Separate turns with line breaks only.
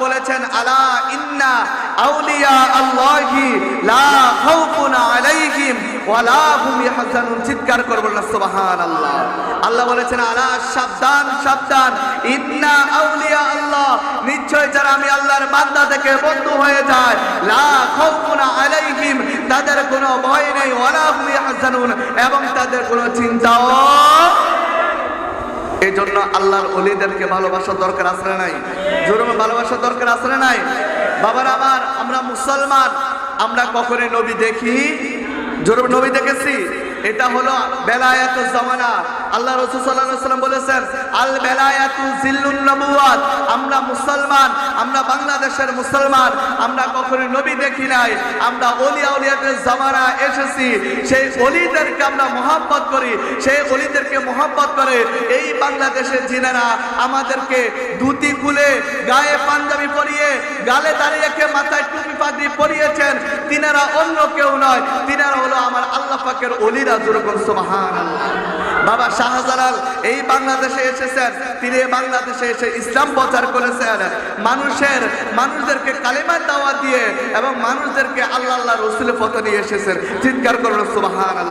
বলেছেন আলা ইন্না আউলিয়া আল্লাহি লা খাউফুন আলাইহিম ওয়া লা হুম ইয়াহজানুন। চিৎকার করে বলুন সুবহানাল্লাহ। আল্লাহ বলেছেন আলা, সাবধান সাবধান, ইন্না আউলিয়া আল্লাহ, নিশ্চয় যারা আমি আল্লাহর বান্দা থেকে বন্ধু হয়ে যায়, লা খাউফুন আলাইহিম, তাদের কোনো ভয় নেই, ওয়া লা হুম ইয়াহজানুন, এবং তাদের কোনো চিন্তাও। এই জন্য আল্লাহর ওলিদেরকে ভালোবাসা দরকার আছে না নাই? জোরে ভালোবাসা দরকার আছে না নাই? বাবার আমার, আমরা মুসলমান, আমরা কখনোই নবী দেখি? জোরে নবী দেখেছি? এটা হলো বেলায়াতুজ জামানা। আল্লাহ রাসূল সাল্লাল্লাহু আলাইহি ওয়াসাল্লাম বলেছেন আল বেলায়াতু জিল্লুন নবুওয়াত। আমরা মুসলমান, আমরা বাংলাদেশের মুসলমান, আমরা কখনোই নবী দেখি নাই, আমরা ওলিয়া উলিয়াদের জামানা এসেছি। সেই ওলিদেরকে আমরা মহব্বত করি, সেই ওলিদেরকে মহব্বত করে এই বাংলাদেশের জিনেরা আমাদেরকে ধুতি খুলে, গায়ে পাঞ্জাবি পরিয়ে, গালে দাঁড়িয়ে রেখে, মাথায় টুপি পাগড়ি পরিয়েছেন, তিনারা অন্য কেউ নয়, তিনারা হলো আমার আল্লাহ পাকের ওলিরা। যেরকম সুবহানাল্লাহ। বাবা শাহজালাল এই বাংলাদেশে এসেছেন, তিনি বাংলাদেশে এসে ইসলাম প্রচার করেছেন, মানুষদেরকে কালিমার দাওয়াত দিয়ে এবং মানুষদেরকে আল্লাহ রাসূলের পথে নিয়ে এসেছেন। চিৎকার করুন সুবহানাল্লাহ।